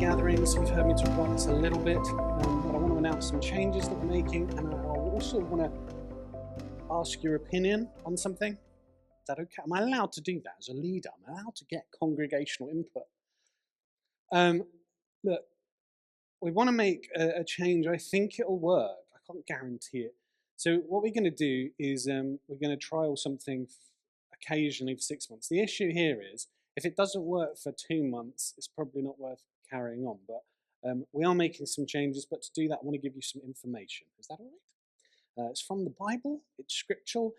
gatherings. You've heard me talk about this a little bit, but I want to announce some changes that we're making, and I also want to ask your opinion on something. Is that okay? Am I allowed to do that as a leader? Am I allowed to get congregational input? Look, we want to make a change. I think it'll work. I can't guarantee it. So what we're going to do is we're going to trial something occasionally for 6 months. The issue here is if it doesn't work for 2 months, it's probably not worth carrying on. But we are making some changes. But to do that, I want to give you some information. Is that all right? It's from the Bible. It's scriptural.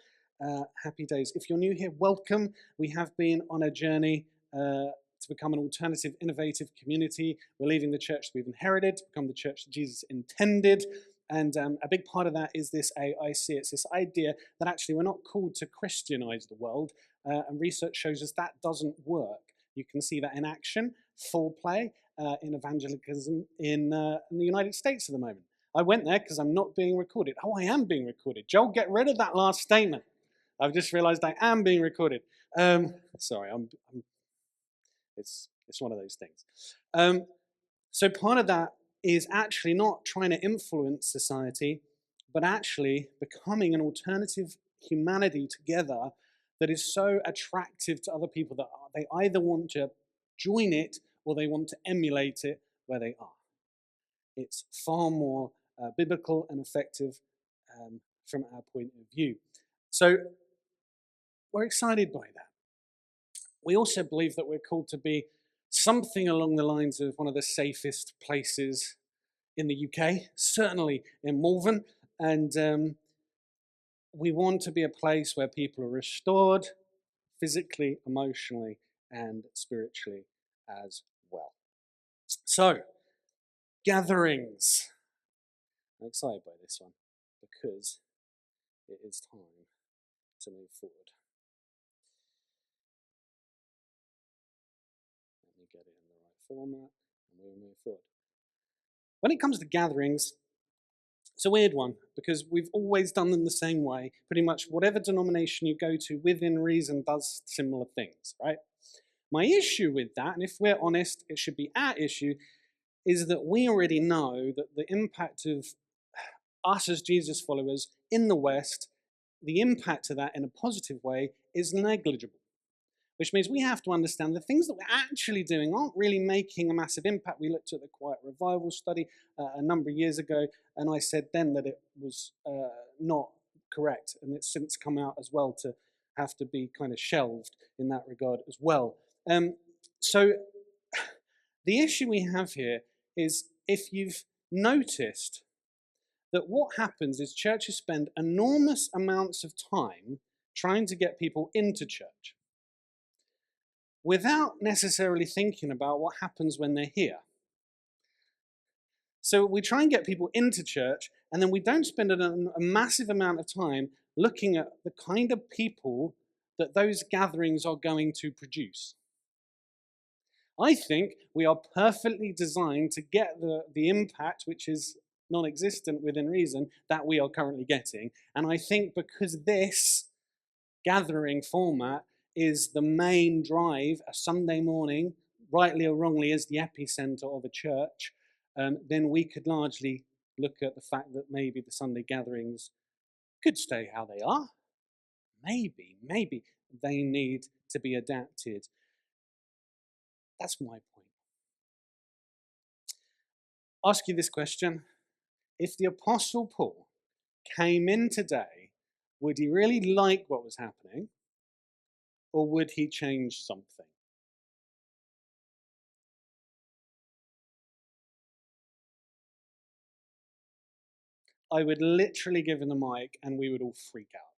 Happy days. If you're new here, welcome. We have been on a journey to become an alternative, innovative community. We're leaving the church that we've inherited to become the church that Jesus intended. And a big part of that is this AIC. It's this idea that actually we're not called to Christianize the world. And research shows us that doesn't work. You can see that in action, full play in evangelicalism in the United States at the moment. I went there because I'm not being recorded. Oh, I am being recorded. Joel, get rid of that last statement. I've just realized I am being recorded. Sorry, it's one of those things. So part of that is actually not trying to influence society, but actually becoming an alternative humanity together that is so attractive to other people that they either want to join it or they want to emulate it where they are. It's far more biblical and effective from our point of view. So we're excited by that. We also believe that we're called to be something along the lines of one of the safest places in the UK, certainly in Malvern. And we want to be a place where people are restored physically, emotionally, and spiritually as well. So, gatherings. I'm excited by this one because it is time to move forward. Let me get it in the right format and we'll move forward. When it comes to gatherings, it's a weird one because we've always done them the same way. Pretty much whatever denomination you go to within reason does similar things, right? My issue with that, and if we're honest, it should be our issue, is that we already know that the impact of us as Jesus followers in the West, the impact of that in a positive way is negligible. Which means we have to understand the things that we're actually doing aren't really making a massive impact. We looked at the Quiet Revival study a number of years ago, and I said then that it was not correct, and it's since come out as well to have to be kind of shelved in that regard as well. So the issue we have here is if you've noticed that what happens is churches spend enormous amounts of time trying to get people into church without necessarily thinking about what happens when they're here. So we try and get people into church, and then we don't spend a massive amount of time looking at the kind of people that those gatherings are going to produce. I think we are perfectly designed to get the impact, which is non-existent within reason, that we are currently getting. And I think because this gathering format is the main drive, a Sunday morning, rightly or wrongly, is the epicenter of a church, then we could largely look at the fact that maybe the Sunday gatherings could stay how they are. Maybe they need to be adapted. That's my point. Ask you this question. If the Apostle Paul came in today, would he really like what was happening? Or would he change something? I would literally give him the mic and we would all freak out.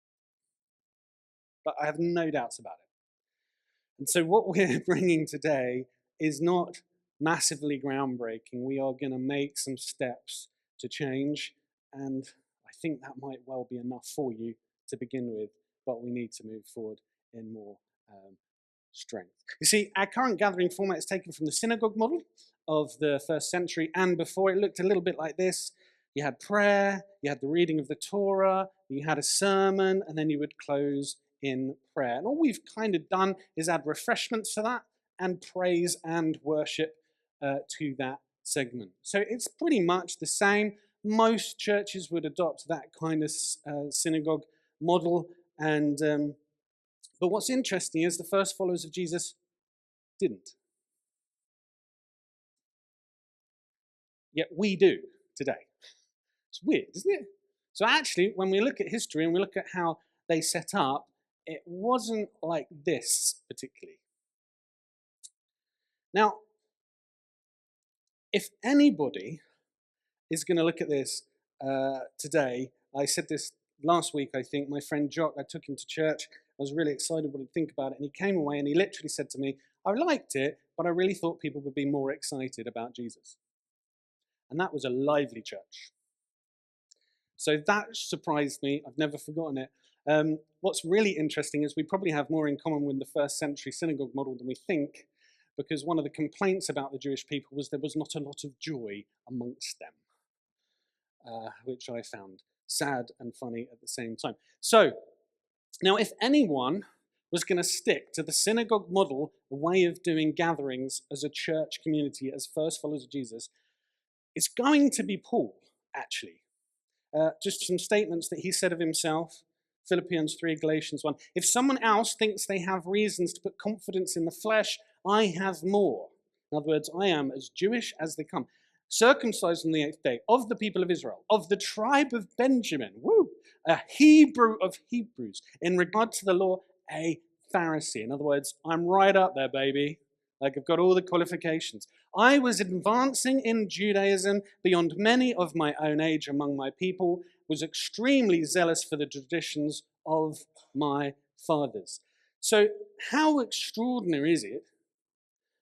But I have no doubts about it. And so what we're bringing today is not massively groundbreaking. We are going to make some steps to change. And I think that might well be enough for you to begin with. But we need to move forward in more strength. You see, our current gathering format is taken from the synagogue model of the first century and before. It looked a little bit like this. You had prayer, you had the reading of the Torah, you had a sermon, and then you would close in prayer. And all we've kind of done is add refreshments to that and praise and worship to that segment. So it's pretty much the same. Most churches would adopt that kind of synagogue model. And but what's interesting is the first followers of Jesus didn't. Yet we do today. It's weird, isn't it? So actually, when we look at history and we look at how they set up, it wasn't like this particularly. Now, if anybody is going to look at this today, I said this last week, I think, my friend Jock, I took him to church. I was really excited what he'd think about it. And he came away and he literally said to me, I liked it, but I really thought people would be more excited about Jesus. And that was a lively church. So that surprised me. I've never forgotten it. What's really interesting is we probably have more in common with the first century synagogue model than we think, because one of the complaints about the Jewish people was there was not a lot of joy amongst them, which I found sad and funny at the same time. So, now if anyone was going to stick to the synagogue model, the way of doing gatherings as a church community, as first followers of Jesus, it's going to be Paul, actually. Just some statements that he said of himself. Philippians 3, Galatians 1. If someone else thinks they have reasons to put confidence in the flesh, I have more. In other words, I am as Jewish as they come. Circumcised on the 8th day, of the people of Israel, of the tribe of Benjamin, a Hebrew of Hebrews. In regard to the law, a Pharisee. In other words, I'm right up there, baby. Like, I've got all the qualifications. I was advancing in Judaism beyond many of my own age among my people, was extremely zealous for the traditions of my fathers. So how extraordinary is it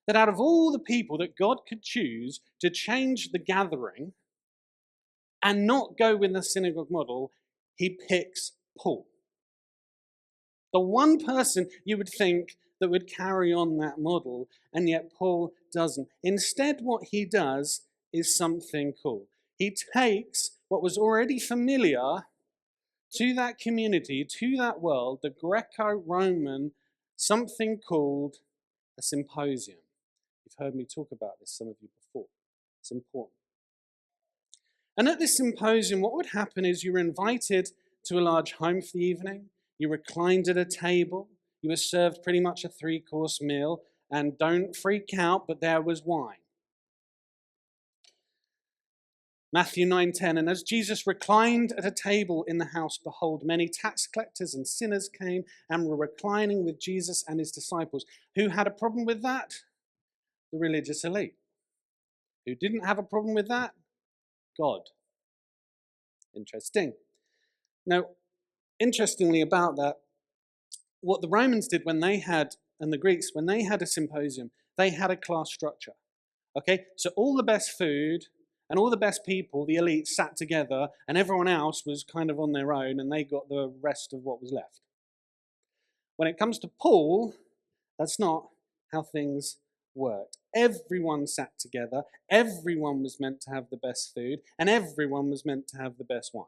that out of all the people that God could choose to change the gathering and not go with the synagogue model, he picks Paul. The one person you would think that would carry on that model, and yet Paul doesn't. Instead, what he does is something cool. He takes what was already familiar to that community, to that world, the Greco-Roman, something called a symposium. You've heard me talk about this, some of you, before. It's important. And at this symposium, what would happen is you were invited to a large home for the evening. You reclined at a table. You were served pretty much a 3-course meal. And don't freak out, but there was wine. Matthew 9:10, and as Jesus reclined at a table in the house, behold, many tax collectors and sinners came and were reclining with Jesus and his disciples. Who had a problem with that? The religious elite. Who didn't have a problem with that? God. Interesting. Now, interestingly about that, what the Romans did when they had, and the Greeks, when they had a symposium, they had a class structure. Okay, so all the best food and all the best people, the elite, sat together, and everyone else was kind of on their own, and they got the rest of what was left. When it comes to Paul, that's not how things worked. Everyone sat together, everyone was meant to have the best food, and everyone was meant to have the best wine.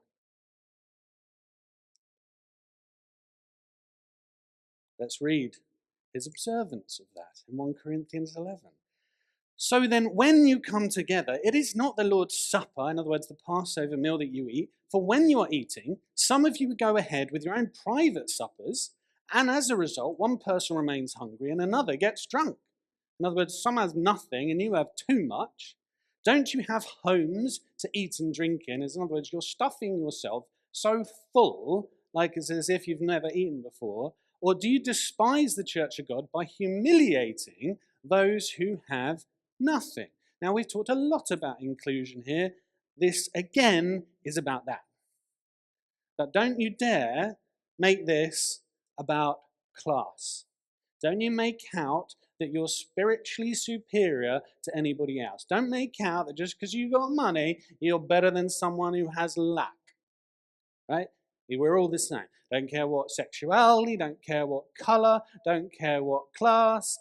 Let's read his observance of that in 1 Corinthians 11. So then, when you come together, it is not the Lord's Supper, in other words, the Passover meal that you eat, for when you are eating, some of you go ahead with your own private suppers, and as a result, one person remains hungry and another gets drunk. In other words, some has nothing and you have too much. Don't you have homes to eat and drink in? In other words, you're stuffing yourself so full, like it's as if you've never eaten before. Or do you despise the church of God by humiliating those who have nothing? Now, we've talked a lot about inclusion here. This, again, is about that. But don't you dare make this about class. Don't you make out that you're spiritually superior to anybody else. Don't make out that just because you got money, you're better than someone who has lack. Right? We're all the same. Don't care what sexuality, don't care what colour, don't care what class.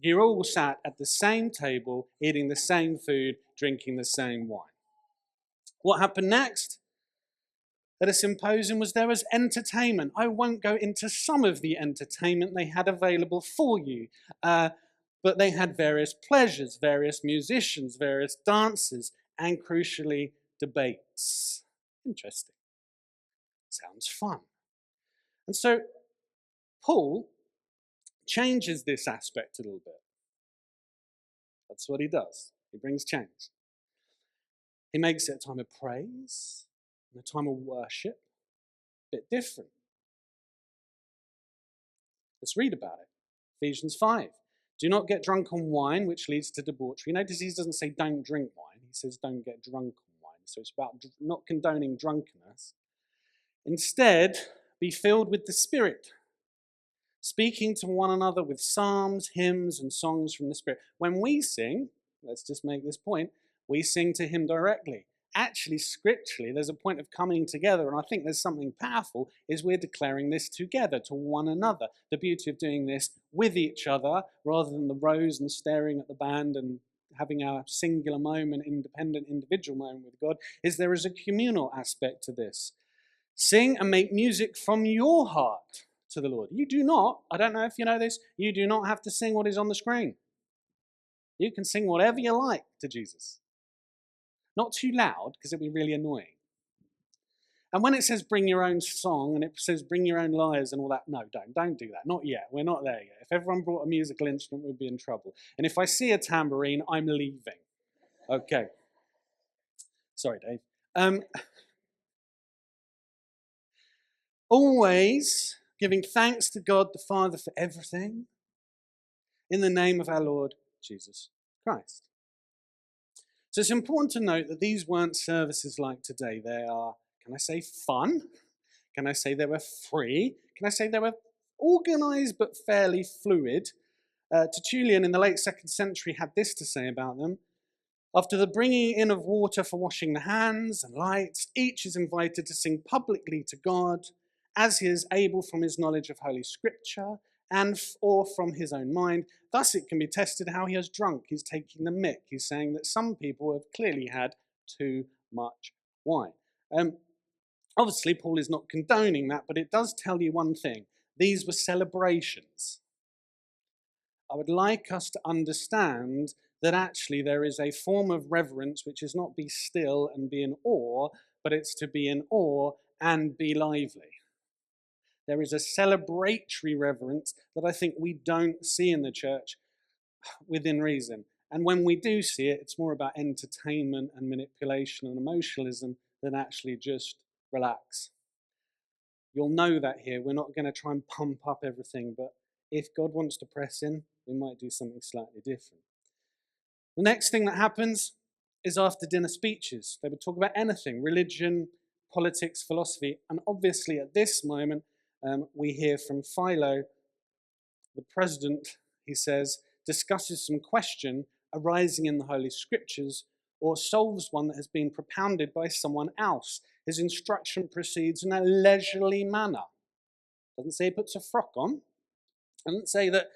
You're all sat at the same table, eating the same food, drinking the same wine. What happened next? At a symposium there was entertainment. I won't go into some of the entertainment they had available for you. But but they had various pleasures, various musicians, various dances, and crucially, debates. Interesting. Sounds fun. And so Paul changes this aspect a little bit. That's what he does. He brings change. He makes it a time of praise and a time of worship, a bit different. Let's read about it. Ephesians 5. Do not get drunk on wine, which leads to debauchery. Notice he doesn't say don't drink wine. He says don't get drunk on wine. So it's about not condoning drunkenness. Instead, be filled with the Spirit, speaking to one another with psalms, hymns, and songs from the Spirit. When we sing, let's just make this point, we sing to him directly. Actually, scripturally, there's a point of coming together, and I think there's something powerful, is we're declaring this together to one another. The beauty of doing this with each other, rather than the rows and staring at the band and having our singular moment, independent, individual moment with God, is there is a communal aspect to this. Sing and make music from your heart to the Lord. You do not, I don't know if you know this, you do not have to sing what is on the screen. You can sing whatever you like to Jesus. Not too loud, because it'll be really annoying. And when it says bring your own song, and it says bring your own lyres and all that, no, don't do that. Not yet. We're not there yet. If everyone brought a musical instrument, we'd be in trouble. And if I see a tambourine, I'm leaving. Okay. Sorry, Dave. Always giving thanks to God the Father for everything in the name of our Lord Jesus Christ. So it's important to note that these weren't services like today. They are, can I say, fun? Can I say they were free? Can I say they were organized but fairly fluid? Tertullian in the late 2nd century had this to say about them. After the bringing in of water for washing the hands and lights, each is invited to sing publicly to God as he is able from his knowledge of Holy Scripture or from his own mind. Thus it can be tested how he has drunk. He's taking the mick. He's saying that some people have clearly had too much wine. Obviously, Paul is not condoning that, but it does tell you one thing. These were celebrations. I would like us to understand that actually there is a form of reverence which is not be still and be in awe, but it's to be in awe and be lively. There is a celebratory reverence that I think we don't see in the church within reason. And when we do see it, it's more about entertainment and manipulation and emotionalism than actually just relax. You'll know that here. We're not going to try and pump up everything, but if God wants to press in, we might do something slightly different. The next thing that happens is after dinner speeches. They would talk about anything, religion, politics, philosophy, and obviously at this moment, we hear from Philo, the president, he says, discusses some question arising in the Holy Scriptures or solves one that has been propounded by someone else. His instruction proceeds in a leisurely manner. Doesn't say he puts a frock on. Doesn't say that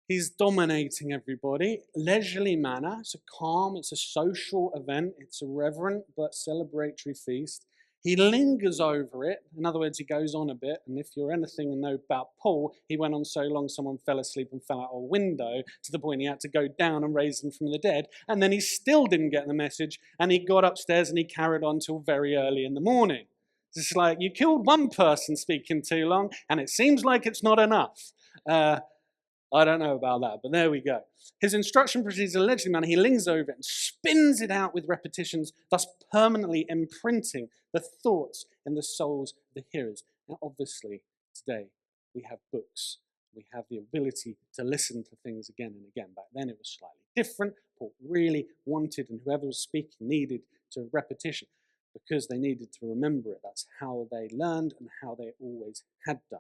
he's dominating everybody. Leisurely manner. It's a calm, it's a social event. It's a reverent but celebratory feast. He lingers over it. In other words, he goes on a bit. And if you're anything to know about Paul, he went on so long someone fell asleep and fell out a window to the point he had to go down and raise him from the dead. And then he still didn't get the message. And he got upstairs and he carried on till very early in the morning. It's just like, you killed one person speaking too long, and it seems like it's not enough. I don't know about that, but there we go. His instruction proceeds in a leisurely manner. He lingers over it and spins it out with repetitions, thus permanently imprinting the thoughts in the souls of the hearers. Now, obviously, today we have books. We have the ability to listen to things again and again. Back then it was slightly different. Paul really wanted, and whoever was speaking needed to repetition because they needed to remember it. That's how they learned and how they always had done.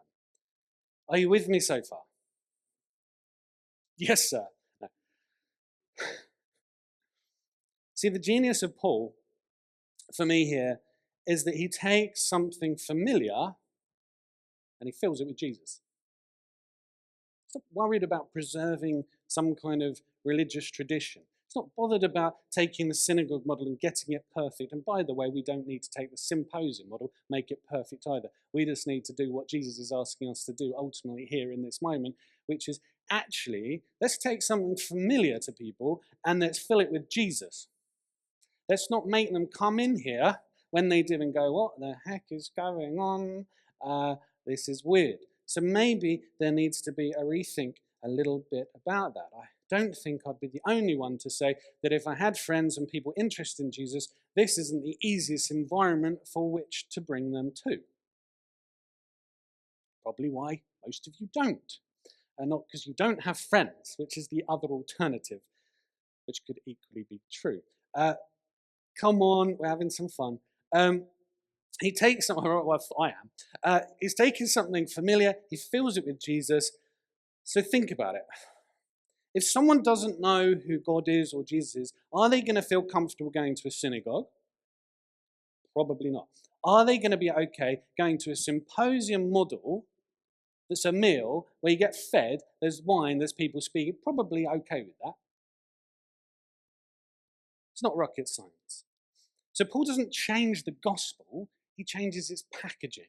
Are you with me so far? Yes, sir. No. See, the genius of Paul, for me here, is that he takes something familiar and he fills it with Jesus. He's not worried about preserving some kind of religious tradition. He's not bothered about taking the synagogue model and getting it perfect. And by the way, we don't need to take the symposium model, make it perfect either. We just need to do what Jesus is asking us to do ultimately here in this moment, which is Actually, let's take something familiar to people and let's fill it with Jesus. Let's not make them come in here when they do and go, what the heck is going on? This is weird. So maybe there needs to be a rethink a little bit about that. I don't think I'd be the only one to say that if I had friends and people interested in Jesus, this isn't the easiest environment for which to bring them to. Probably why most of you don't. And not because you don't have friends, which is the other alternative, which could equally be true. Come on, we're having some fun. He takes something, well, I am. He's taking something familiar, he fills it with Jesus. So think about it. If someone doesn't know who God is or Jesus is, are they going to feel comfortable going to a synagogue? Probably not. Are they going to be okay going to a symposium model that's a meal where you get fed, there's wine, there's people speaking? Probably okay with that. It's not rocket science. So Paul doesn't change the gospel, he changes its packaging.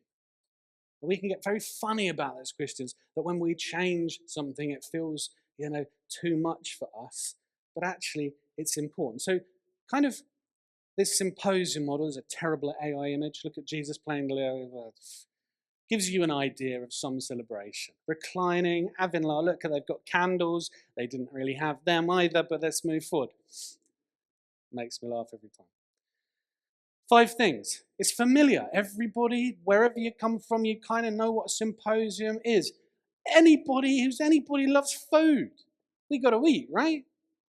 We can get very funny about as Christians that when we change something, it feels, too much for us. But actually, it's important. So kind of this symposium model is a terrible AI image. Look at Jesus playing the gives you an idea of some celebration. Reclining, having a look, they've got candles. They didn't really have them either, but let's move forward. Makes me laugh every time. 5 things. It's familiar. Everybody, wherever you come from, you kind of know what a symposium is. Anybody loves food. We got to eat, right?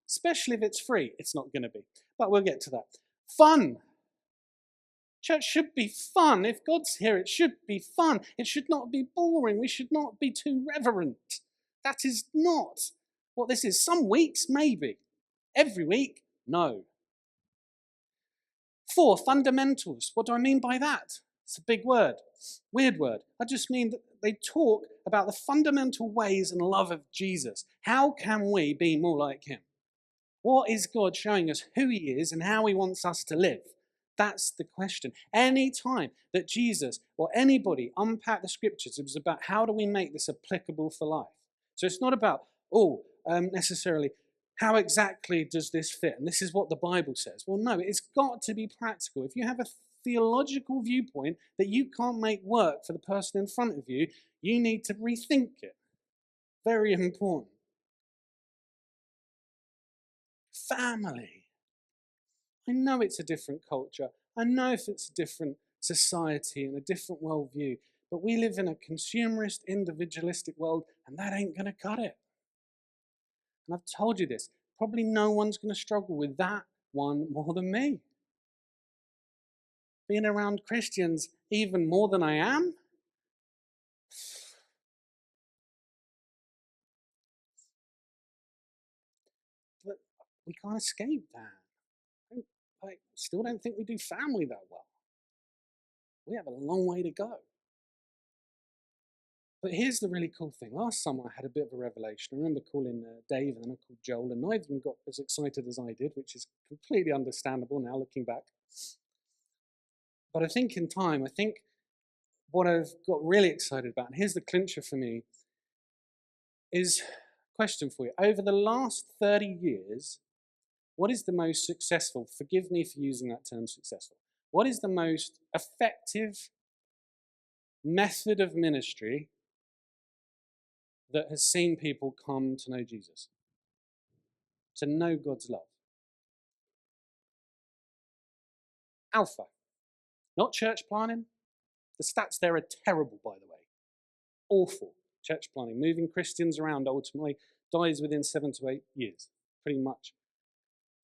Especially if it's free. It's not going to be, but we'll get to that. Fun. Church should be fun. If God's here, it should be fun. It should not be boring. We should not be too reverent. That is not what this is. Some weeks, maybe. Every week, no. 4, fundamentals. What do I mean by that? It's a big word, weird word. I just mean that they talk about the fundamental ways and love of Jesus. How can we be more like him? What is God showing us who he is and how he wants us to live? That's the question. Any time that Jesus or anybody unpacked the scriptures, it was about how do we make this applicable for life. So it's not about, necessarily, how exactly does this fit? And this is what the Bible says. Well, no, it's got to be practical. If you have a theological viewpoint that you can't make work for the person in front of you, you need to rethink it. Very important. Family. I know it's a different culture. I know if it's a different society and a different worldview, but we live in a consumerist, individualistic world, and that ain't going to cut it. And I've told you this, probably no one's going to struggle with that one more than me. Being around Christians even more than I am, but we can't escape that. I still don't think we do family that well. We have a long way to go. But here's the really cool thing. Last summer I had a bit of a revelation. I remember calling Dave and then I called Joel, and neither of them got as excited as I did, which is completely understandable now looking back. But I think in time, what I've got really excited about, and here's the clincher for me, is a question for you. Over the last 30 years, what is the most successful, forgive me for using that term successful, what is the most effective method of ministry that has seen people come to know Jesus, to know God's love? Alpha, not church planning. The stats there are terrible, by the way. Awful. Church planning, moving Christians around ultimately dies within 7 to 8 years, pretty much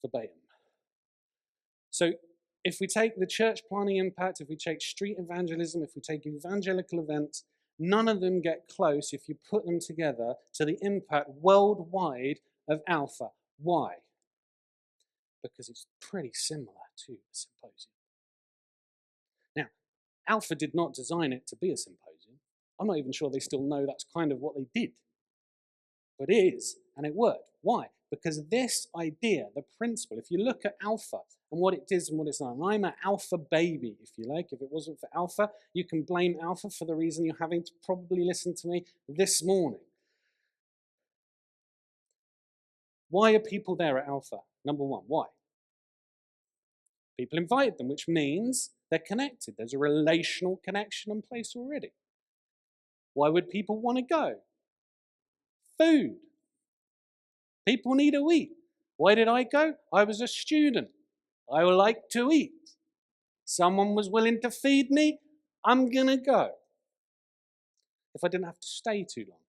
verbatim. So if we take the church planning impact, if we take street evangelism, if we take evangelical events, none of them get close if you put them together to the impact worldwide of Alpha. Why? Because it's pretty similar to a symposium. Now, Alpha did not design it to be a symposium. I'm not even sure they still know that's kind of what they did. But it is, and it worked. Why? Because this idea, the principle, if you look at Alpha and what it is and what it's not, and I'm an Alpha baby, if you like. If it wasn't for Alpha, you can blame Alpha for the reason you're having to probably listen to me this morning. Why are people there at Alpha? Number one, why? People invited them, which means they're connected. There's a relational connection in place already. Why would people want to go? Food. People need to eat. Why did I go? I was a student. I like to eat. Someone was willing to feed me. I'm going to go. If I didn't have to stay too long.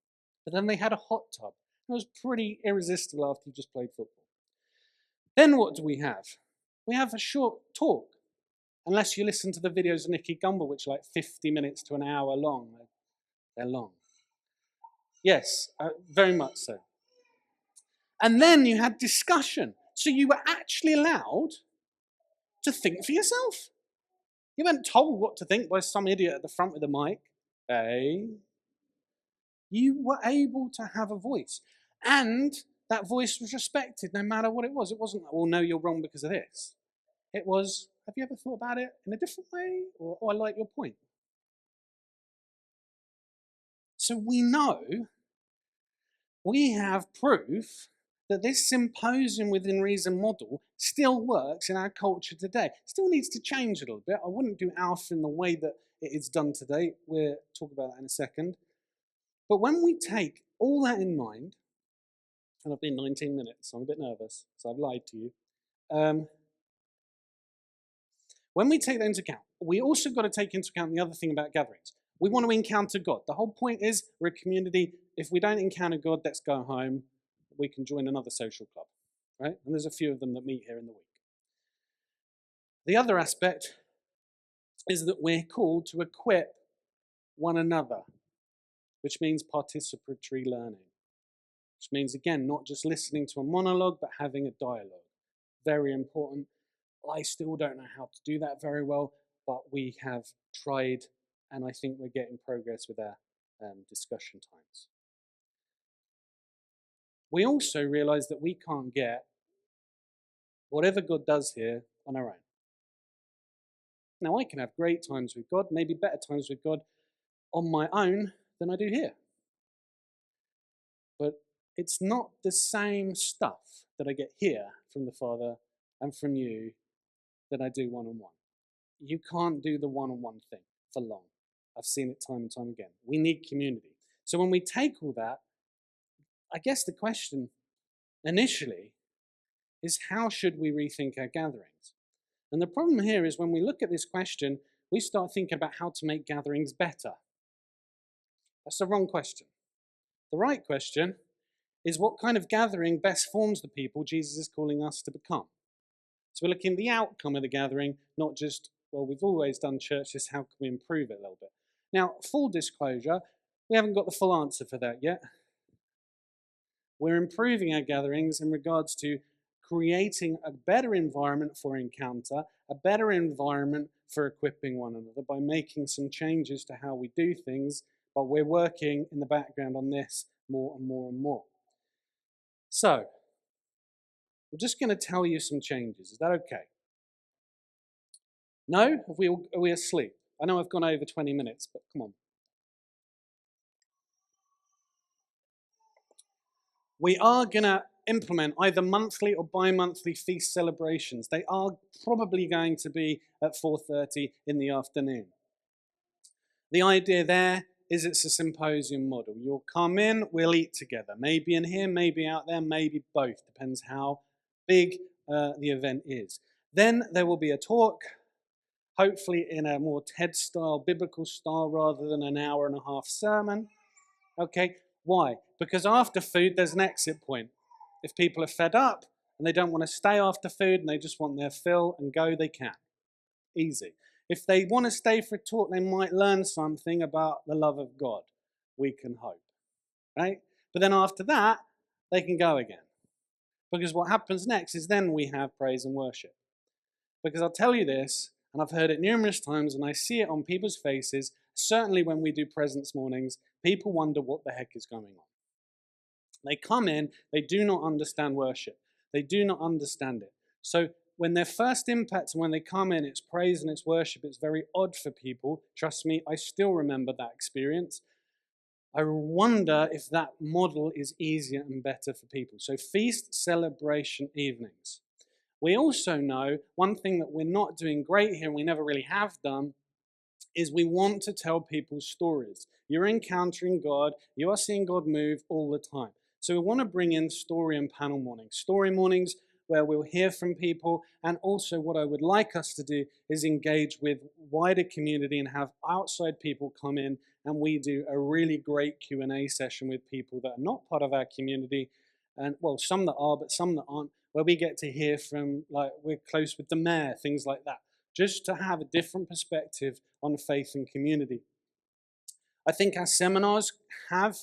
But then they had a hot tub. It was pretty irresistible after you just played football. Then what do we have? We have a short talk. Unless you listen to the videos of Nicky Gumbel, which are like 50 minutes to an hour long. They're long. Yes, very much so. And then you had discussion. So you were actually allowed to think for yourself. You weren't told what to think by some idiot at the front with a mic. Hey? You were able to have a voice. And that voice was respected no matter what it was. It wasn't, well, no, you're wrong because of this. It was, have you ever thought about it in a different way? Or, oh, I like your point. So we know, we have proof that this symposium within reason model still works in our culture today. Still needs to change a little bit. I wouldn't do Alpha in the way that it is done today. We'll talk about that in a second. But when we take all that in mind, and I've been 19 minutes, so I'm a bit nervous, so I've lied to you. When we take that into account, we also got to take into account the other thing about gatherings. We want to encounter God. The whole point is we're a community. If we don't encounter God, let's go home. We can join another social club, right? And there's a few of them that meet here in the week. The other aspect is that we're called to equip one another, which means participatory learning, which means, again, not just listening to a monologue, but having a dialogue. Very important. I still don't know how to do that very well, but we have tried, and I think we're getting progress with our discussion times. We also realize that we can't get whatever God does here on our own. Now, I can have great times with God, maybe better times with God on my own than I do here. But it's not the same stuff that I get here from the Father and from you that I do one-on-one. You can't do the one-on-one thing for long. I've seen it time and time again. We need community. So when we take all that, I guess the question initially is, how should we rethink our gatherings? And the problem here is when we look at this question, we start thinking about how to make gatherings better. That's the wrong question. The right question is, what kind of gathering best forms the people Jesus is calling us to become? So we're looking at the outcome of the gathering, not just, well, we've always done church, just how can we improve it a little bit? Now, full disclosure, we haven't got the full answer for that yet. We're improving our gatherings in regards to creating a better environment for encounter, a better environment for equipping one another by making some changes to how we do things, but we're working in the background on this more and more and more. So, I'm just going to tell you some changes. Is that okay? No? Are we asleep? I know I've gone over 20 minutes, but come on. We are going to implement either monthly or bi-monthly feast celebrations. They are probably going to be at 4:30 in the afternoon. The idea there is it's a symposium model. You'll come in, we'll eat together. Maybe in here, maybe out there, maybe both. Depends how big the event is. Then there will be a talk, hopefully in a more TED style, biblical style, rather than an hour and a half sermon. Okay, why? Because after food, there's an exit point. If people are fed up and they don't want to stay after food and they just want their fill and go, they can. Easy. If they want to stay for a talk, they might learn something about the love of God. We can hope, right? But then after that, they can go again. Because what happens next is then we have praise and worship. Because I'll tell you this, and I've heard it numerous times, and I see it on people's faces, certainly when we do presence mornings, people wonder what the heck is going on. They come in, they do not understand worship. They do not understand it. So when their first impact and when they come in, it's praise and it's worship, it's very odd for people. Trust me, I still remember that experience. I wonder if that model is easier and better for people. So feast celebration evenings. We also know one thing that we're not doing great here, and we never really have done, is we want to tell people stories. You're encountering God, you are seeing God move all the time. So we want to bring in story and panel mornings. Story mornings where we'll hear from people, and also what I would like us to do is engage with wider community and have outside people come in, and we do a really great Q&A session with people that are not part of our community, and well, some that are, but some that aren't, where we get to hear from, like, we're close with the mayor, things like that, just to have a different perspective on faith and community. I think our seminars have,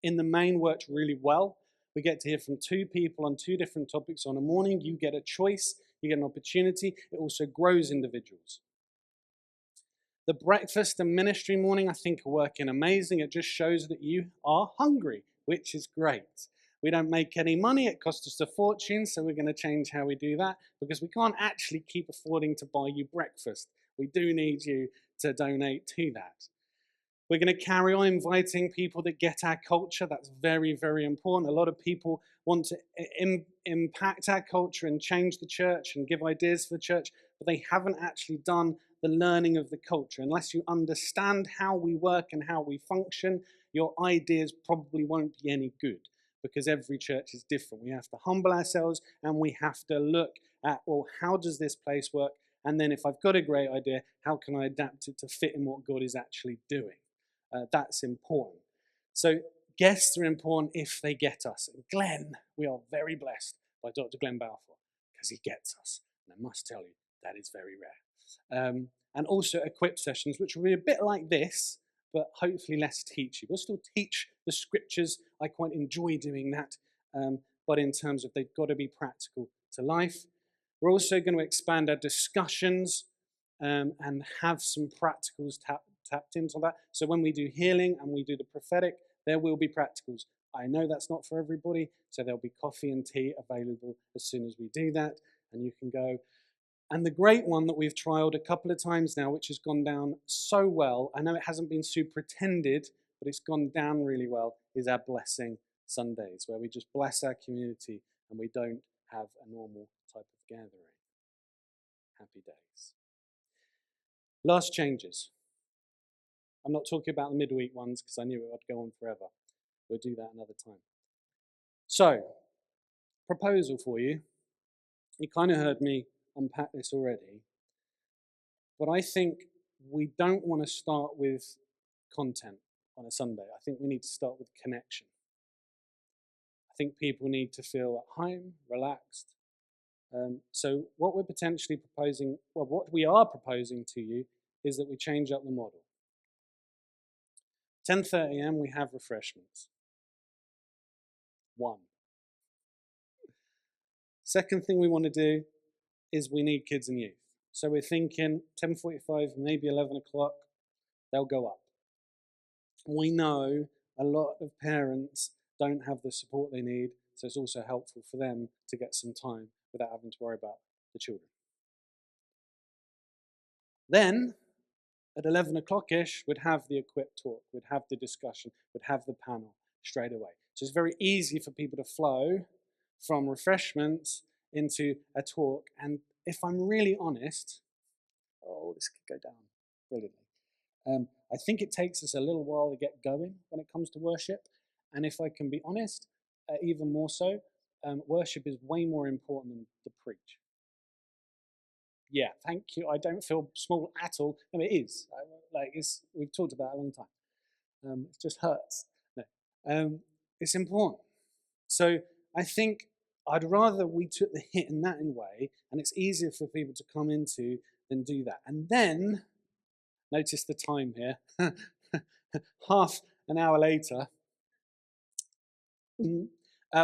in the main, worked really well. We get to hear from two people on two different topics on a morning. You get a choice, you get an opportunity. It also grows individuals. The breakfast and ministry morning, I think, are working amazing. It just shows that you are hungry, which is great. We don't make any money. It costs us a fortune, so we're going to change how we do that, because we can't actually keep affording to buy you breakfast. We do need you to donate to that. We're going to carry on inviting people that get our culture. That's very, very important. A lot of people want to impact our culture and change the church and give ideas for the church, but they haven't actually done the learning of the culture. Unless you understand how we work and how we function, your ideas probably won't be any good, because every church is different. We have to humble ourselves, and we have to look at, well, how does this place work? And then if I've got a great idea, how can I adapt it to fit in what God is actually doing? That's important. So guests are important if they get us. And Glenn, we are very blessed by Dr. Glenn Balfour, because he gets us. And I must tell you, that is very rare. And also equip sessions, which will be a bit like this, but hopefully less teachy. We'll still teach the scriptures. I quite enjoy doing that. But in terms of, they've got to be practical to life. We're also going to expand our discussions and have some practicals tapped into that. So when we do healing and we do the prophetic, there will be practicals. I know that's not for everybody, so there'll be coffee and tea available as soon as we do that, and you can go. And the great one that we've trialed a couple of times now, which has gone down so well, I know it hasn't been super attended, but it's gone down really well, is our Blessing Sundays, where we just bless our community and we don't have a normal type of gathering. Happy days. Last changes. I'm not talking about the midweek ones, because I knew it would go on forever. We'll do that another time. So, proposal for you. You kind of heard me unpack this already, but I think we don't want to start with content on a Sunday. I think we need to start with connection. I think people need to feel at home, relaxed. So what we're potentially proposing, well, what we are proposing to you, is that we change up the model. 10:30 a.m. we have refreshments. 1. Second thing we want to do is we need kids and youth. So we're thinking 10:45, maybe 11 o'clock, they'll go up. We know a lot of parents don't have the support they need, so it's also helpful for them to get some time without having to worry about the children. Then, at 11 o'clock-ish, we'd have the equip talk, we'd have the discussion, we'd have the panel straight away. So it's very easy for people to flow from refreshments into a talk. And if I'm really honest, this could go down brilliantly. I think it takes us a little while to get going when it comes to worship. And if I can be honest, even more so, worship is way more important than the preach. Yeah, thank you. I don't feel small at all. I mean, it is. We've talked about it a long time. It just hurts. No. It's important. So I think I'd rather we took the hit in that way, and it's easier for people to come into than do that. And then, notice the time here, half an hour later,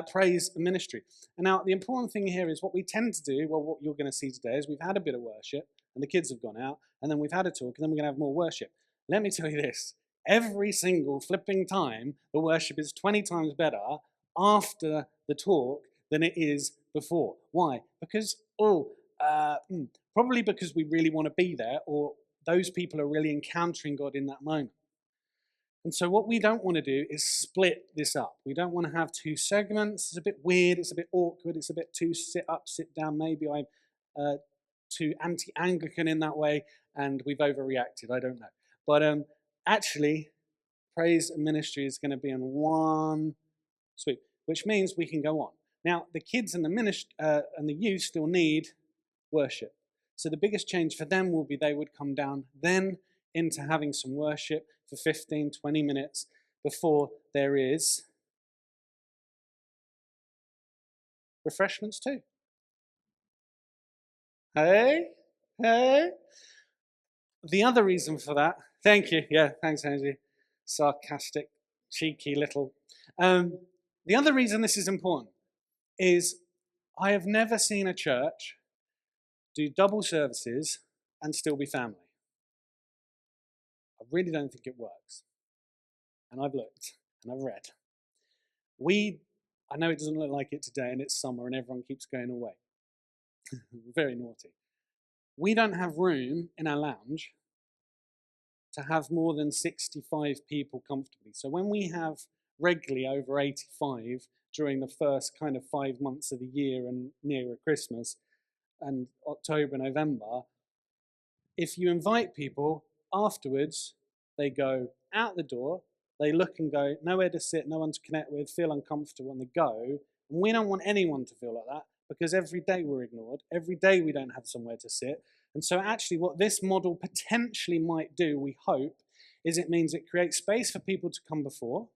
praise and ministry. And now the important thing here is what we tend to do, well, what you're going to see today is we've had a bit of worship, and the kids have gone out, and then we've had a talk, and then we're going to have more worship. Let me tell you this, every single flipping time, the worship is 20 times better after the talk than it is before. Why? Because, probably because we really want to be there, or those people are really encountering God in that moment. And so what we don't want to do is split this up. We don't want to have two segments. It's a bit weird. It's a bit awkward. It's a bit too sit up, sit down. Maybe I'm too anti-Anglican in that way, and we've overreacted. I don't know. But actually, praise and ministry is going to be in one sweep, which means we can go on. Now, the kids and the youth still need worship. So the biggest change for them will be they would come down then into having some worship for 15, 20 minutes before there is refreshments too. Hey? Hey? The other reason for that, thank you. Yeah, thanks, Angie. Sarcastic, cheeky little. The other reason this is important is I have never seen a church do double services and still be family. I really don't think it works. And I've looked and I've read. I know it doesn't look like it today and it's summer and everyone keeps going away. Very naughty. We don't have room in our lounge to have more than 65 people comfortably. So when we have regularly over 85 during the first kind of 5 months of the year and nearer Christmas and October, November, if you invite people afterwards, they go out the door, they look and go, nowhere to sit, no one to connect with, feel uncomfortable, and they go. And we don't want anyone to feel like that because every day we're ignored, every day we don't have somewhere to sit. And so actually what this model potentially might do, we hope, is it means it creates space for people to come before,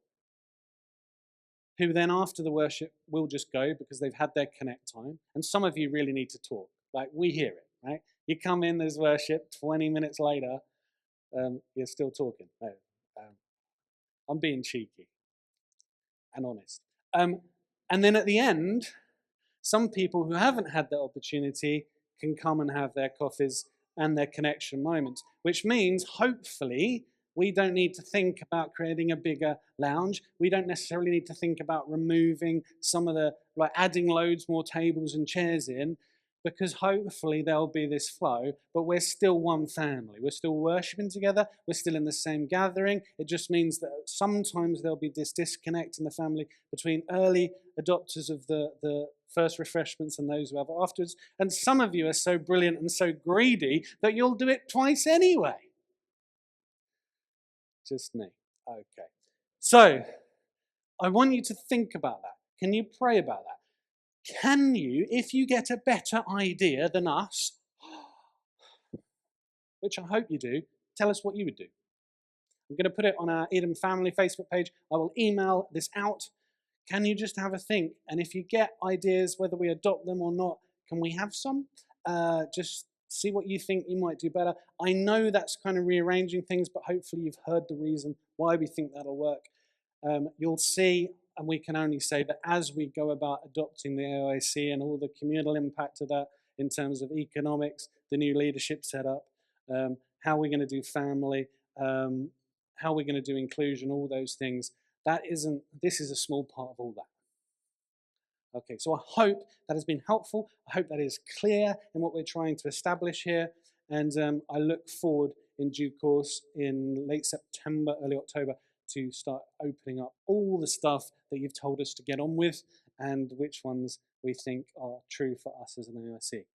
who then after the worship will just go because they've had their connect time. And some of you really need to talk. Like, we hear it, right? You come in, there's worship, 20 minutes later, you're still talking. No, I'm being cheeky and honest. And then at the end, some people who haven't had that opportunity can come and have their coffees and their connection moments, which means hopefully we don't need to think about creating a bigger lounge. We don't necessarily need to think about removing some of the, like adding loads more tables and chairs in, because hopefully there'll be this flow, but we're still one family. We're still worshiping together. We're still in the same gathering. It just means that sometimes there'll be this disconnect in the family between early adopters of the first refreshments and those who have it afterwards. And some of you are so brilliant and so greedy that you'll do it twice anyway. Just me. Okay. So I want you to think about that. Can you pray about that? Can you, if you get a better idea than us, which I hope you do, tell us what you would do. I'm going to put it on our Eden Family Facebook page. I will email this out. Can you just have a think? And if you get ideas, whether we adopt them or not, can we have some? Just see what you think you might do better. I know that's kind of rearranging things, but hopefully you've heard the reason why we think that'll work. You'll see, and we can only say that as we go about adopting the AIC and all the communal impact of that in terms of economics, the new leadership setup, how we're going to do family, how we're going to do inclusion, all those things, this is a small part of all that. Okay, so I hope that has been helpful. I hope that is clear in what we're trying to establish here. And I look forward in due course in late September, early October, to start opening up all the stuff that you've told us to get on with and which ones we think are true for us as an AIC.